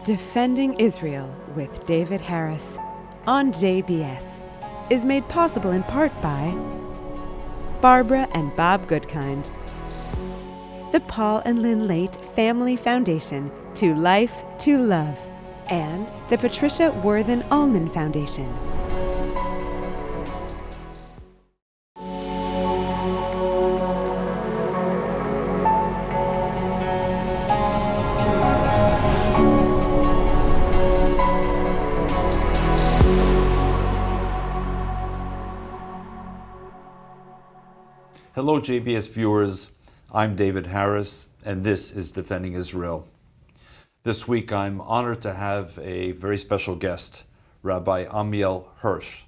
Defending Israel with David Harris on JBS is made possible in part by Barbara and Bob Goodkind, the Paul and Lynn Late Family Foundation, To Life, to Love, and the Patricia Worthen Allman Foundation. Hello, JBS viewers. I'm David Harris, and this is Defending Israel. This week, I'm honored to have a very special guest, Rabbi Ammiel Hirsch,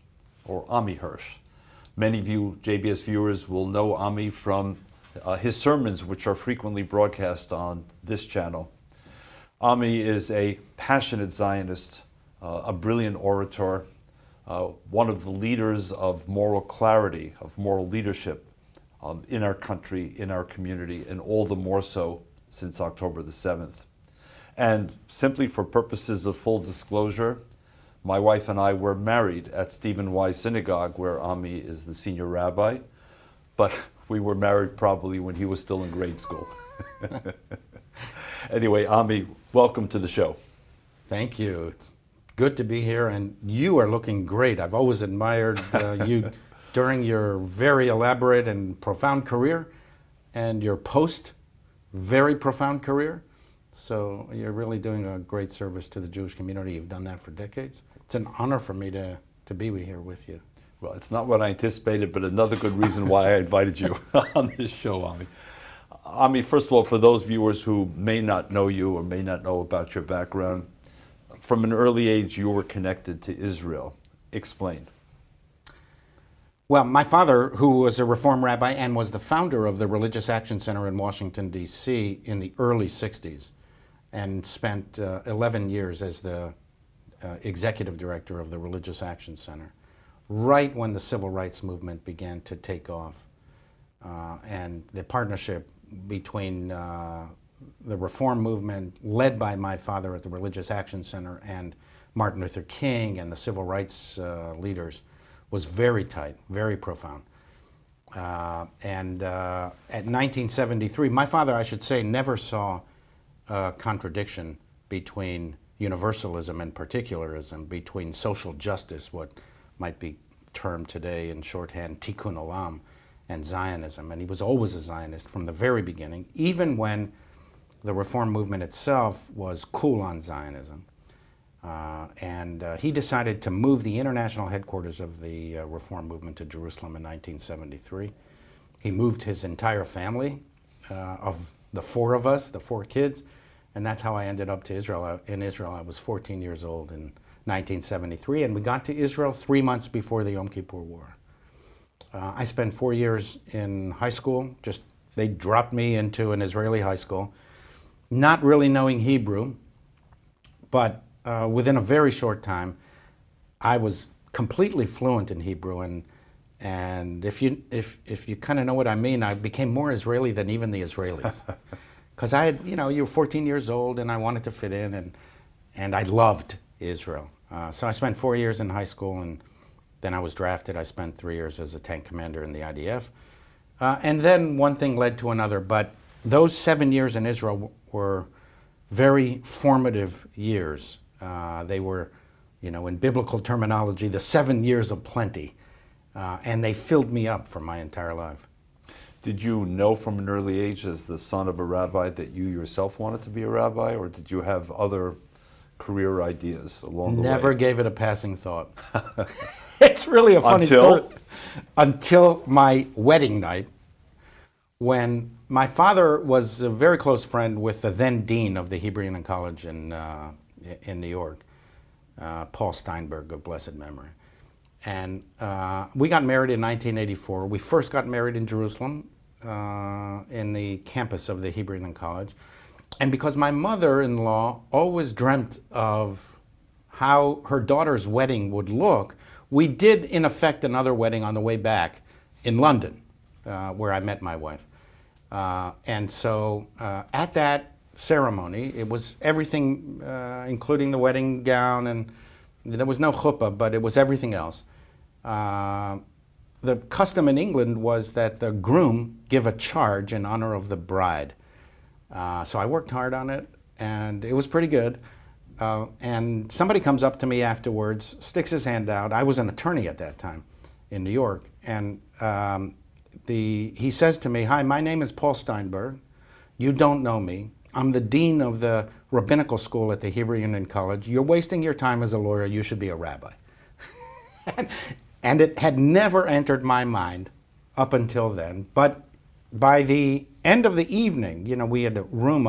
or Ammi Hirsch. Many of you JBS viewers will know Ammi from his sermons, which are frequently broadcast on this channel. Ammi is a passionate Zionist, a brilliant orator, one of the leaders of moral clarity, of moral leadership in our country, in our community, and all the more so since October the 7th. And simply for purposes of full disclosure, my wife and I were married at Stephen Wise Synagogue, where Ammi is the senior rabbi, but we were married probably when he was still in grade school. Anyway, Ammi, welcome to the show. Thank you. It's good to be here, and you are looking great. I've always admired you during your very elaborate and profound career, and your post very profound career. So you're really doing a great service to the Jewish community. You've done that for decades. It's an honor for me to be here with you. Well, it's not what I anticipated, but another good reason why I invited you on this show, Ammi. Ammi, first of all, for those viewers who may not know you or may not know about your background, from an early age you were connected to Israel. Explain. Well, my father, who was a Reform rabbi and was the founder of the Religious Action Center in Washington, D.C. in the early 60s, and spent 11 years as the executive director of the Religious Action Center, right when the civil rights movement began to take off. And the partnership between the Reform movement, led by my father at the Religious Action Center, and Martin Luther King and the civil rights leaders was very tight, very profound. And at 1973, my father, I should say, never saw a contradiction between universalism and particularism, between social justice, what might be termed today in shorthand tikkun olam, and Zionism. And he was always a Zionist from the very beginning, even when the Reform movement itself was cool on Zionism. And he decided to move the international headquarters of the Reform movement to Jerusalem in 1973. He moved his entire family of the four of us, the four kids, and that's how I ended up to Israel. In Israel, I was 14 years old in 1973, and we got to Israel 3 months before the Yom Kippur War. I spent 4 years in high school. They dropped me into an Israeli high school, not really knowing Hebrew, but within a very short time, I was completely fluent in Hebrew, and if you kind of know what I mean, I became more Israeli than even the Israelis, because I had, you were 14 years old, and I wanted to fit in, and I loved Israel. So I spent 4 years in high school, and then I was drafted. I spent 3 years as a tank commander in the IDF, and then one thing led to another. But those 7 years in Israel were very formative years. They were, in biblical terminology, the 7 years of plenty, and they filled me up for my entire life. Did you know from an early age, as the son of a rabbi, that you yourself wanted to be a rabbi, or did you have other career ideas along the way? Never gave it a passing thought. It's really a funny story. Until my wedding night, when my father was a very close friend with the then dean of the Hebrew Union College in New York, Paul Steinberg of blessed memory. And we got married in 1984. We first got married in Jerusalem in the campus of the Hebrew Union College. And because my mother-in-law always dreamt of how her daughter's wedding would look, we did, in effect, another wedding on the way back in London, where I met my wife. And so at that ceremony. It was everything, including the wedding gown, and there was no chuppah, but it was everything else. The custom in England was that the groom give a charge in honor of the bride. So I worked hard on it, and it was pretty good. And somebody comes up to me afterwards, sticks his hand out. I was an attorney at that time in New York, and he says to me, "Hi, my name is Paul Steinberg. You don't know me. I'm the dean of the rabbinical school at the Hebrew Union College. You're wasting your time as a lawyer. You should be a rabbi." And it had never entered my mind up until then. But by the end of the evening, we had a room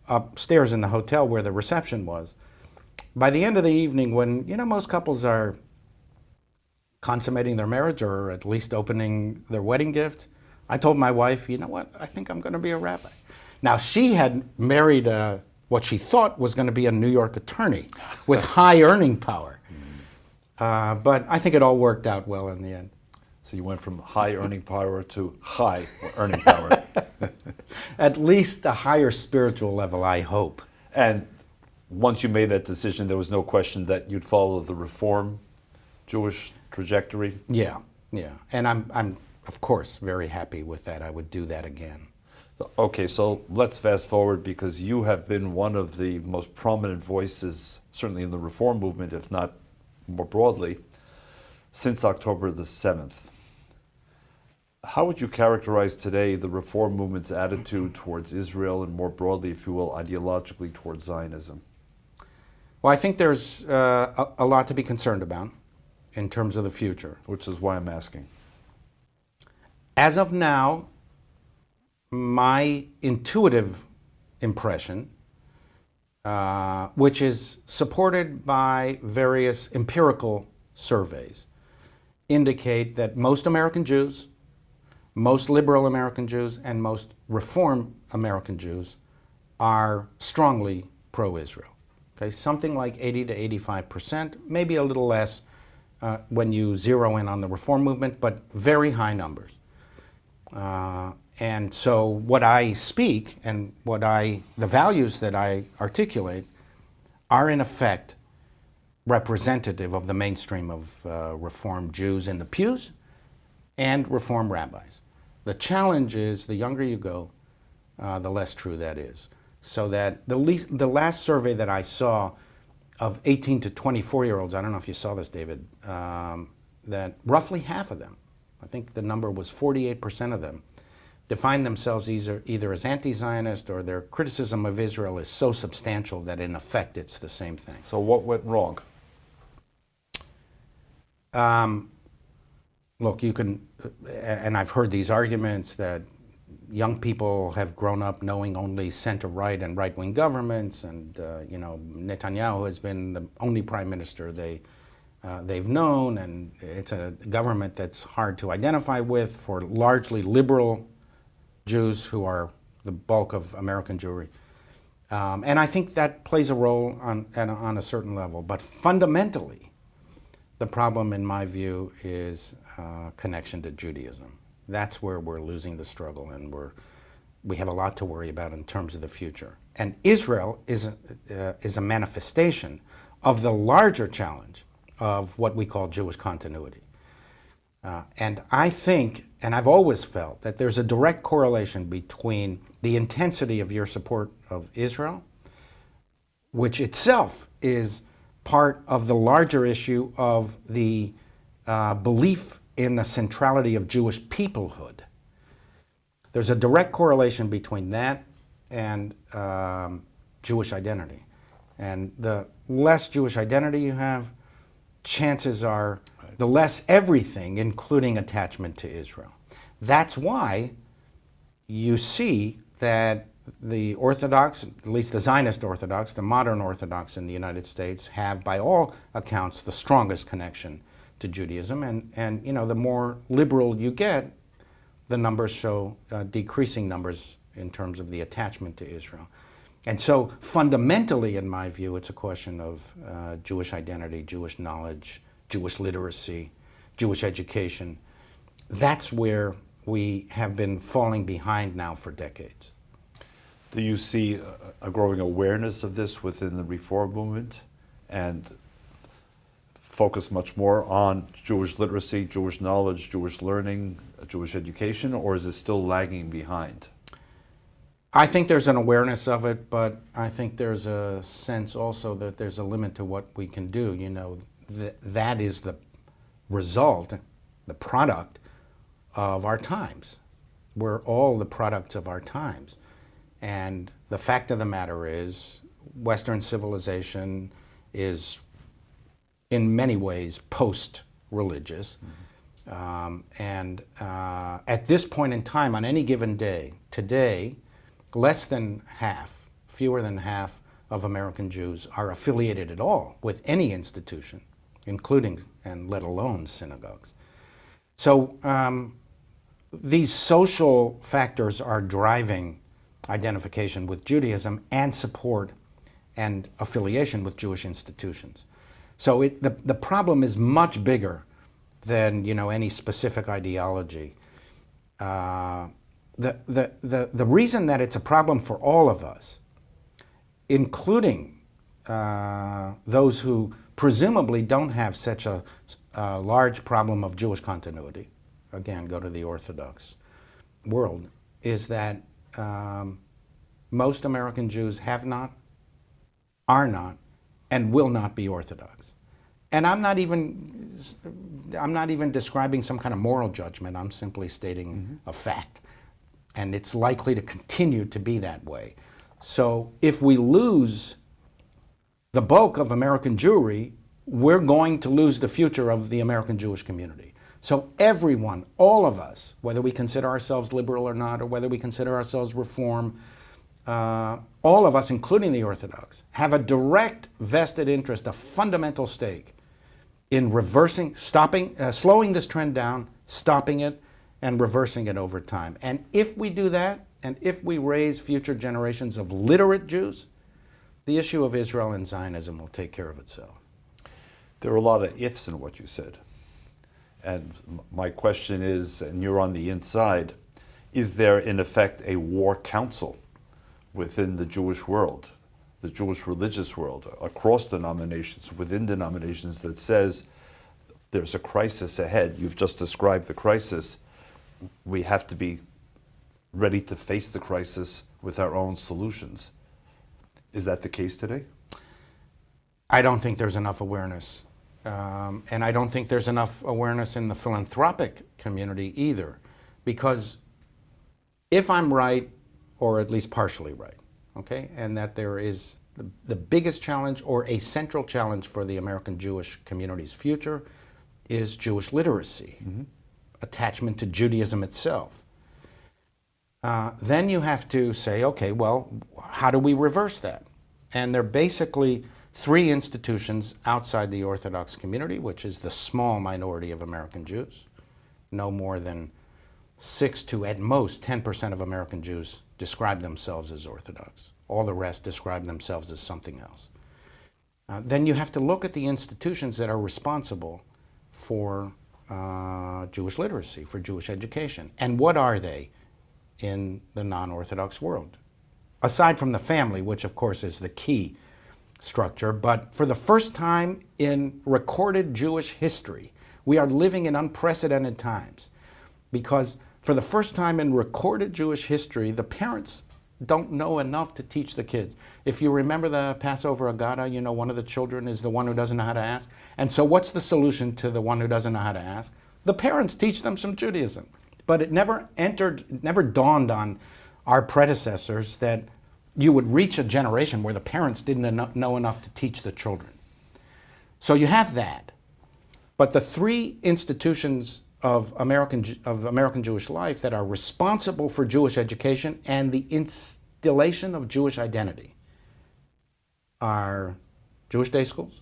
upstairs in the hotel where the reception was. By the end of the evening, when, most couples are consummating their marriage or at least opening their wedding gift, I told my wife, "You know what? I think I'm going to be a rabbi." Now, she had married what she thought was going to be a New York attorney with high earning power. But I think it all worked out well in the end. So you went from high earning power to high earning power. At least a higher spiritual level, I hope. And once you made that decision, there was no question that you'd follow the Reform Jewish trajectory? Yeah. And I'm of course very happy with that. I would do that again. Okay, so let's fast forward, because you have been one of the most prominent voices, certainly in the Reform movement, if not more broadly, since October the 7th. How would you characterize today the Reform movement's attitude towards Israel, and more broadly, if you will, ideologically towards Zionism? Well, I think there's a lot to be concerned about in terms of the future. Which is why I'm asking. As of now, my intuitive impression, which is supported by various empirical surveys, indicate that most American Jews, most liberal American Jews, and most Reform American Jews are strongly pro-Israel. Okay, something like 80 to 85%, maybe a little less when you zero in on the Reform movement, but very high numbers. And so what I speak and the values that I articulate are in effect representative of the mainstream of Reform Jews in the pews and Reform rabbis. The challenge is, the younger you go, the less true that is. So that the last survey that I saw of 18 to 24-year-olds, I don't know if you saw this, David, that roughly half of them, I think the number was 48% of them, define themselves either as anti-Zionist, or their criticism of Israel is so substantial that in effect it's the same thing. So what went wrong? Look, you can, and I've heard these arguments that young people have grown up knowing only center-right and right-wing governments, and Netanyahu has been the only prime minister they've known, and it's a government that's hard to identify with for largely liberal Jews who are the bulk of American Jewry. And I think that plays a role on a certain level. But fundamentally, the problem, in my view, is connection to Judaism. That's where we're losing the struggle, and we have a lot to worry about in terms of the future. And Israel is a manifestation of the larger challenge of what we call Jewish continuity. And I think, and I've always felt, that there's a direct correlation between the intensity of your support of Israel, which itself is part of the larger issue of the belief in the centrality of Jewish peoplehood. There's a direct correlation between that and Jewish identity. And the less Jewish identity you have, chances are the less everything, including attachment to Israel. That's why you see that the Orthodox, at least the Zionist Orthodox, the modern Orthodox in the United States, have, by all accounts, the strongest connection to Judaism. And the more liberal you get, the numbers show decreasing numbers in terms of the attachment to Israel. And so fundamentally, in my view, it's a question of Jewish identity, Jewish knowledge, Jewish literacy, Jewish education. That's where we have been falling behind now for decades. Do you see a growing awareness of this within the Reform movement and focus much more on Jewish literacy, Jewish knowledge, Jewish learning, Jewish education, or is it still lagging behind? I think there's an awareness of it, but I think there's a sense also that there's a limit to what we can do. You know, that is the result, the product of our times. We're all the products of our times. And the fact of the matter is, Western civilization is in many ways post-religious. At this point in time, on any given day, today, less than half, fewer than half of American Jews are affiliated at all with any institution, including and let alone synagogues. So these social factors are driving identification with Judaism and support and affiliation with Jewish institutions. So the problem is much bigger than, you know, any specific ideology. The reason that it's a problem for all of us, including those who presumably don't have such a large problem of Jewish continuity, again, go to the Orthodox world, is that most American Jews have not, are not, and will not be Orthodox. And I'm not even describing some kind of moral judgment. I'm simply stating a fact. And it's likely to continue to be that way. So if we lose the bulk of American Jewry, we're going to lose the future of the American Jewish community. So everyone, all of us, whether we consider ourselves liberal or not, or whether we consider ourselves reform, all of us, including the Orthodox, have a direct vested interest, a fundamental stake in reversing, stopping, slowing this trend down, stopping it, and reversing it over time. And if we do that, and if we raise future generations of literate Jews, the issue of Israel and Zionism will take care of itself. There are a lot of ifs in what you said. And my question is, and you're on the inside, is there in effect a war council within the Jewish world, the Jewish religious world, across denominations, within denominations, that says there's a crisis ahead? You've just described the crisis. We have to be ready to face the crisis with our own solutions. Is that the case today? I don't think there's enough awareness. And I don't think there's enough awareness in the philanthropic community either. Because if I'm right, or at least partially right, okay, and that there is the biggest challenge or a central challenge for the American Jewish community's future is Jewish literacy, attachment to Judaism itself. Then you have to say, okay, well, how do we reverse that? And there are basically three institutions outside the Orthodox community, which is the small minority of American Jews. No more than 6 to at most 10% of American Jews describe themselves as Orthodox. All the rest describe themselves as something else. Then you have to look at the institutions that are responsible for Jewish literacy, for Jewish education. And what are they in the non-Orthodox world? Aside from the family, which of course is the key structure, but for the first time in recorded Jewish history, we are living in unprecedented times, because for the first time in recorded Jewish history, the parents don't know enough to teach the kids. If you remember the Passover Agada, you know, one of the children is the one who doesn't know how to ask. And so what's the solution to the one who doesn't know how to ask? The parents teach them some Judaism. But it never dawned on our predecessors that you would reach a generation where the parents didn't know enough to teach the children. So you have that. But the three institutions of American Jewish life that are responsible for Jewish education and the installation of Jewish identity are Jewish day schools,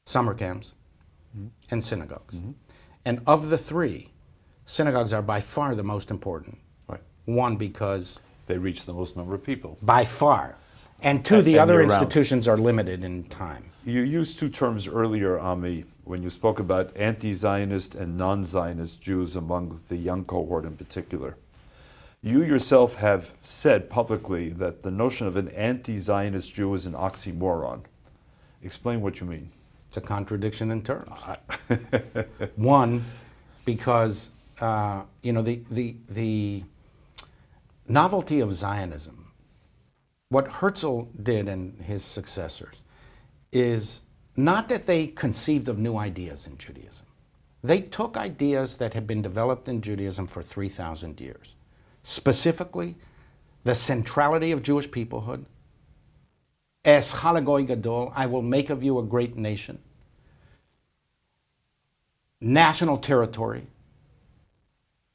summer camps, and synagogues. And of the three, synagogues are by far the most important. Right. One, because they reach the most number of people. By far. And two, the other institutions are limited in time. You used two terms earlier, Ami, when you spoke about anti-Zionist and non-Zionist Jews among the young cohort in particular. You yourself have said publicly that the notion of an anti-Zionist Jew is an oxymoron. Explain what you mean. It's a contradiction in terms. One, because the novelty of Zionism, what Herzl did and his successors, is not that they conceived of new ideas in Judaism. They took ideas that had been developed in Judaism for 3,000 years. Specifically, the centrality of Jewish peoplehood. Es Halagoy Gadol, I will make of you a great nation. National territory,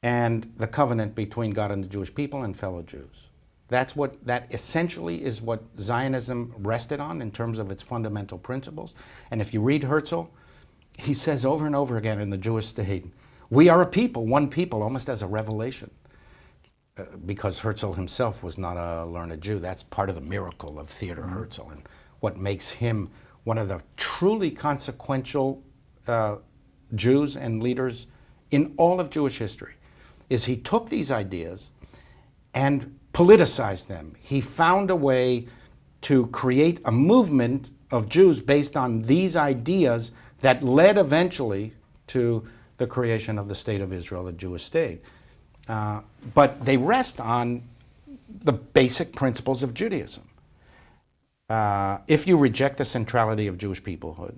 and the covenant between God and the Jewish people and fellow Jews. That essentially is what Zionism rested on in terms of its fundamental principles. And if you read Herzl, he says over and over again in the Jewish state, we are a people, one people, almost as a revelation. Because Herzl himself was not a learned Jew. That's part of the miracle of Theodor Herzl and what makes him one of the truly consequential Jews and leaders in all of Jewish history, is he took these ideas and politicized them. He found a way to create a movement of Jews based on these ideas that led eventually to the creation of the State of Israel, the Jewish state. But they rest on the basic principles of Judaism. If you reject the centrality of Jewish peoplehood,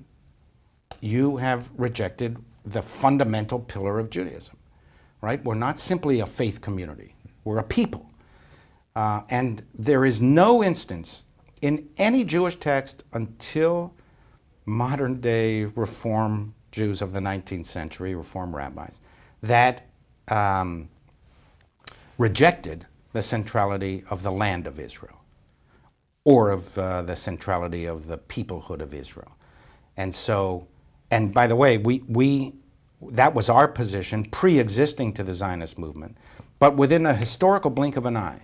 you have rejected the fundamental pillar of Judaism, right? We're not simply a faith community. We're a people. And there is no instance in any Jewish text until modern day Reform Jews of the 19th century, Reform rabbis, that rejected the centrality of the land of Israel or of the centrality of the peoplehood of Israel. And so, and by the way, that was our position pre-existing to the Zionist movement, but within a historical blink of an eye,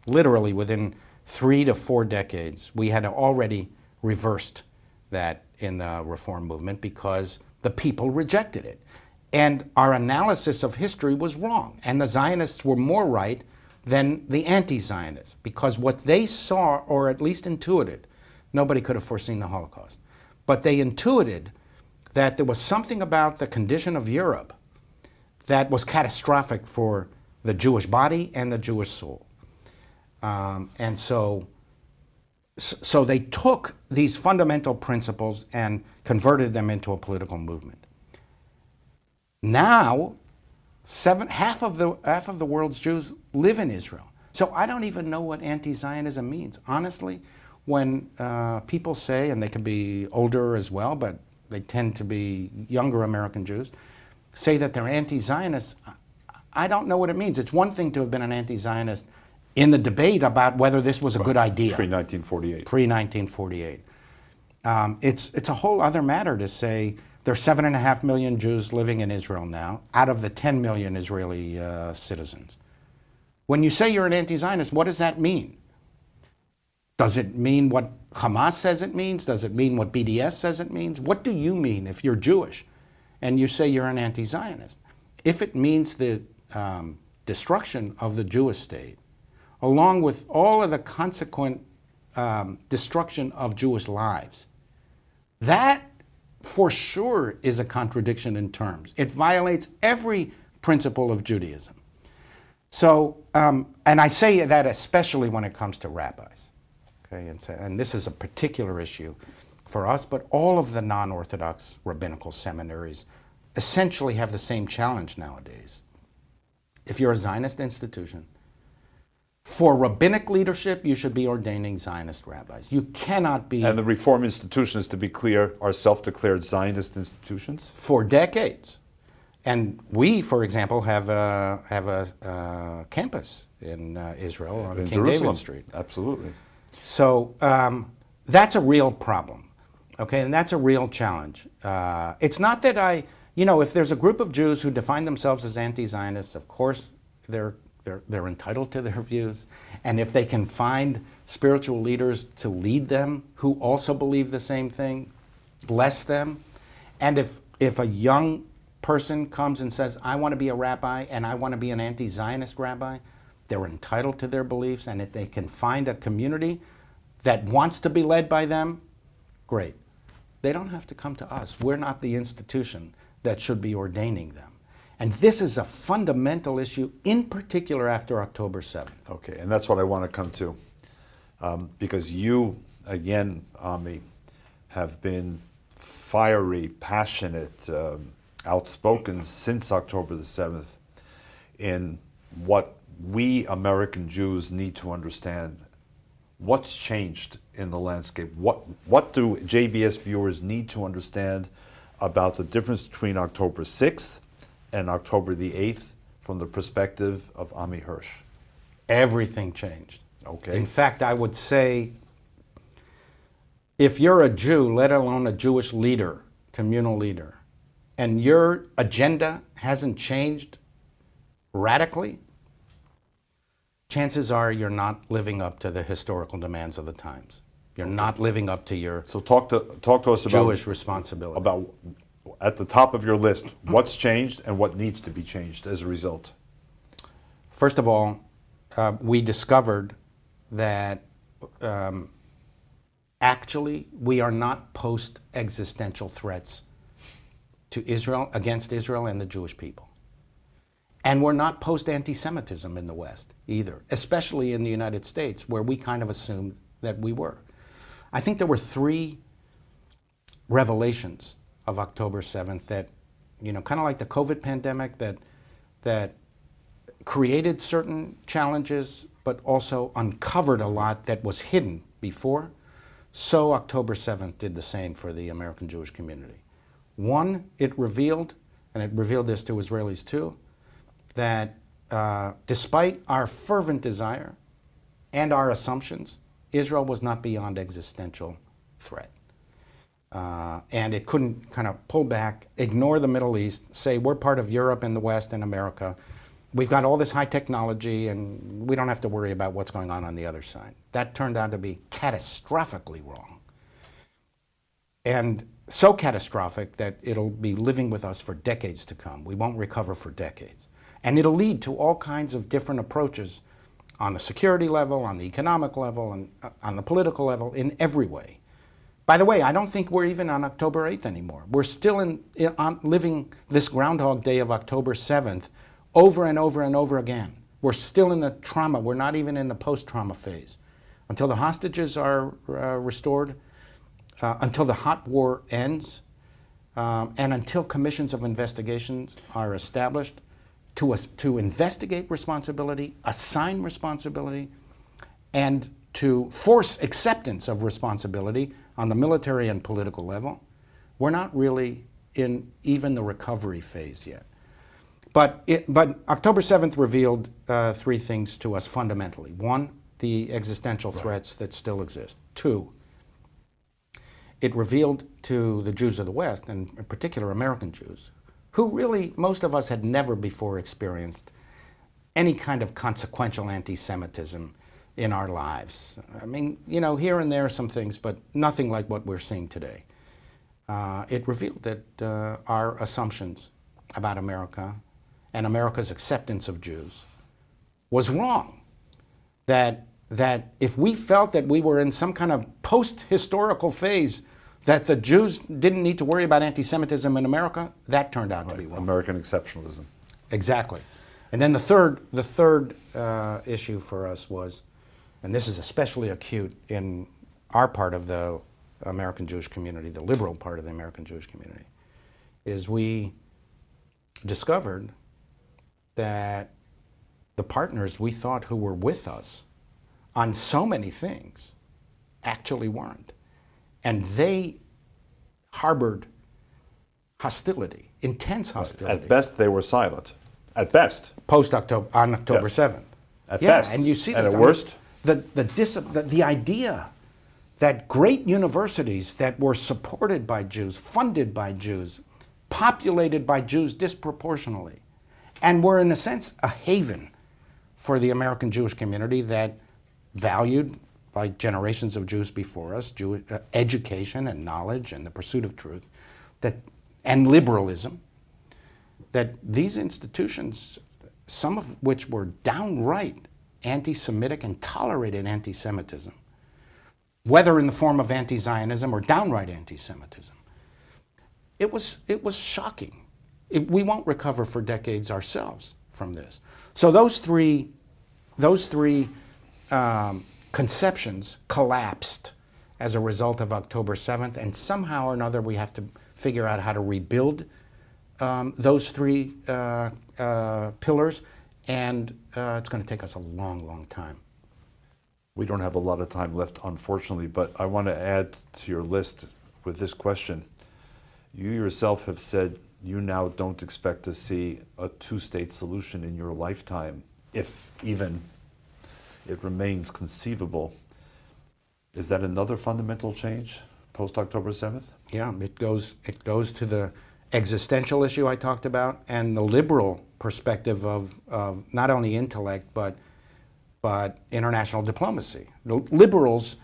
literally within 3 to 4 decades, we had already reversed that in the Reform movement because the people rejected it. And our analysis of history was wrong. And the Zionists were more right than the anti-Zionists, because what they saw, or at least intuited, nobody could have foreseen the Holocaust, but they intuited that there was something about the condition of Europe that was catastrophic for the Jewish body and the Jewish soul. And so they took these fundamental principles and converted them into a political movement. Now, half of the world's Jews live in Israel. So I don't even know what anti-Zionism means. Honestly, when people say, and they can be older as well, but they tend to be younger American Jews, say that they're anti-Zionists, I don't know what it means. It's one thing to have been an anti-Zionist in the debate about whether this was a good idea. Pre-1948. Pre-1948. It's a whole other matter to say there's 7.5 million Jews living in Israel now, out of the 10 million Israeli citizens. When you say you're an anti-Zionist, what does that mean? Does it mean what Hamas says it means? Does it mean what BDS says it means? What do you mean if you're Jewish and you say you're an anti-Zionist? If it means the destruction of the Jewish state, along with all of the consequent destruction of Jewish lives, that for sure is a contradiction in terms. It violates every principle of Judaism. So, and I say that especially when it comes to rabbis. Okay, and this is a particular issue for us, but all of the non-Orthodox rabbinical seminaries essentially have the same challenge nowadays. If you're a Zionist institution, for rabbinic leadership, you should be ordaining Zionist rabbis. You cannot be... And the Reform institutions, to be clear, are self-declared Zionist institutions? For decades. And we, for example, have a campus in Israel on King Jerusalem. David Street. Absolutely. So that's a real problem, okay? And that's a real challenge. It's not that if there's a group of Jews who define themselves as anti-Zionists, of course they're entitled to their views. And if they can find spiritual leaders to lead them who also believe the same thing, bless them. And if a young person comes and says, I want to be a rabbi and I want to be an anti-Zionist rabbi, they're entitled to their beliefs, and if they can find a community that wants to be led by them, great. They don't have to come to us. We're not the institution that should be ordaining them. And this is a fundamental issue, in particular after October 7th. Okay, and that's what I want to come to. Because you, again, Ami, have been fiery, passionate, outspoken since October the 7th in what we American Jews need to understand. What's changed in the landscape? What do JBS viewers need to understand about the difference between October 6th and October the 8th from the perspective of Ammi Hirsch? Everything changed. Okay. In fact, I would say if you're a Jew, let alone a Jewish leader, communal leader, and your agenda hasn't changed radically, chances are you're not living up to the historical demands of the times. You're not living up to your So talk to us about Jewish responsibility. About at the top of your list, what's changed and what needs to be changed as a result. First of all, we discovered that actually we are not post-existential threats to Israel, against Israel and the Jewish people. And we're not post-anti-Semitism in the West either, especially in the United States, where we kind of assumed that we were. I think there were three revelations of October 7th that, kind of like the COVID pandemic, that created certain challenges, but also uncovered a lot that was hidden before. So October 7th did the same for the American Jewish community. One, it revealed, and it revealed this to Israelis too, that despite our fervent desire and our assumptions, Israel was not beyond existential threat. And it couldn't kind of pull back, ignore the Middle East, say we're part of Europe and the West and America. We've got all this high technology and we don't have to worry about what's going on the other side. That turned out to be catastrophically wrong. And so catastrophic that it'll be living with us for decades to come. We won't recover for decades. And it'll lead to all kinds of different approaches on the security level, on the economic level, and on the political level, in every way. By the way, I don't think we're even on October 8th anymore. We're still living this Groundhog Day of October 7th over and over and over again. We're still in the trauma. We're not even in the post-trauma phase. Until the hostages are restored, until the hot war ends, and until commissions of investigations are established to investigate responsibility, assign responsibility, and to force acceptance of responsibility on the military and political level, we're not really in even the recovery phase yet. But October 7th revealed three things to us fundamentally. One, the existential threats that still exist. Two, it revealed to the Jews of the West, and in particular American Jews, who really, most of us had never before experienced any kind of consequential anti-Semitism in our lives. I mean, here and there some things, but nothing like what we're seeing today. It revealed that our assumptions about America and America's acceptance of Jews was wrong. That if we felt that we were in some kind of post-historical phase, that the Jews didn't need to worry about anti-Semitism in America, that turned out to be wrong. American exceptionalism. Exactly. And then the third issue for us was, and this is especially acute in our part of the American Jewish community, the liberal part of the American Jewish community, is we discovered that the partners we thought who were with us on so many things actually weren't. And they harbored hostility, intense hostility. At best, they were silent. At best. On October 7th. At best. And you see and at worst, the idea that great universities that were supported by Jews, funded by Jews, populated by Jews disproportionately, and were in a sense a haven for the American Jewish community that valued, like generations of Jews before us, education and knowledge and the pursuit of truth, and liberalism, that these institutions, some of which were downright anti-Semitic and tolerated anti-Semitism, whether in the form of anti-Zionism or downright anti-Semitism. It was shocking. We won't recover for decades ourselves from this. So those three conceptions collapsed as a result of October 7th, and somehow or another we have to figure out how to rebuild those three pillars, and it's going to take us a long, long time. We don't have a lot of time left, unfortunately, but I want to add to your list with this question. You yourself have said you now don't expect to see a two-state solution in your lifetime, if even it remains conceivable. Is that another fundamental change post-October 7th? Yeah, it goes to the existential issue I talked about and the liberal perspective of not only intellect but international diplomacy. The liberals,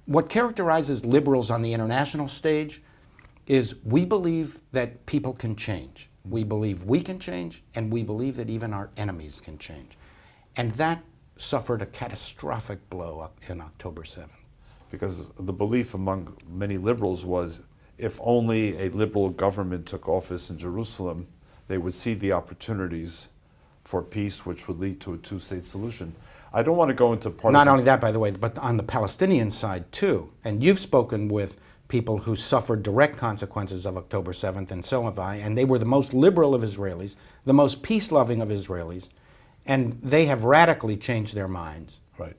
what characterizes liberals on the international stage is we believe that people can change. We believe we can change, and we believe that even our enemies can change. And that suffered a catastrophic blow in October 7th. Because the belief among many liberals was if only a liberal government took office in Jerusalem, they would see the opportunities for peace, which would lead to a two-state solution. I don't want to go into partisan... Not only that, by the way, but on the Palestinian side, too. And you've spoken with people who suffered direct consequences of October 7th, and so have I, and they were the most liberal of Israelis, the most peace-loving of Israelis, and they have radically changed their minds. Right.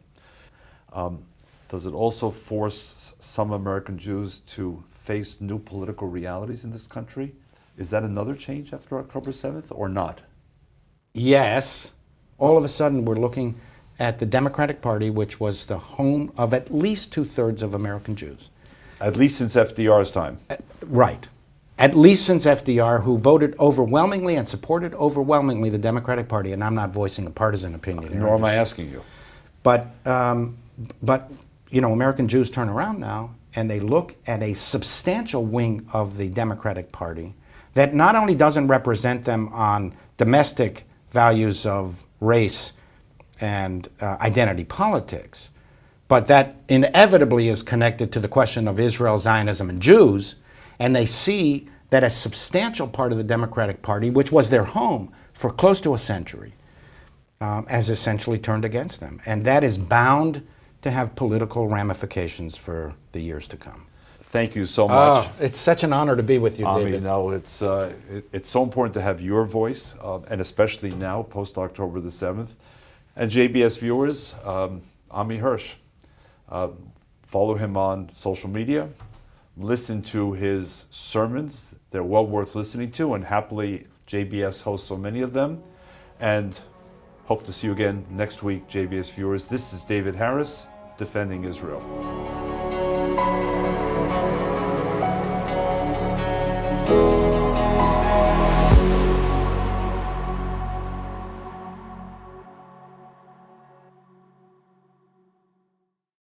Does it also force some American Jews to face new political realities in this country? Is that another change after October 7th or not? Yes. All of a sudden we're looking at the Democratic Party, which was the home of at least two-thirds of American Jews. At least since FDR's time. Right. At least since FDR, who voted overwhelmingly and supported overwhelmingly the Democratic Party, and I'm not voicing a partisan opinion here. Nor am I asking you. But you know, American Jews turn around now and they look at a substantial wing of the Democratic Party that not only doesn't represent them on domestic values of race and identity politics, but that inevitably is connected to the question of Israel, Zionism, and Jews, and they see that a substantial part of the Democratic Party, which was their home for close to a century, has essentially turned against them. And that is bound to have political ramifications for the years to come. Thank you so much. It's such an honor to be with you, David. No, it's so important to have your voice, and especially now, post-October the 7th. And JBS viewers, Ammiel Hirsch. Follow him on social media. Listen to his sermons. They're well worth listening to, and happily JBS hosts so many of them. And hope to see you again next week, JBS viewers. This is David Harris, Defending Israel.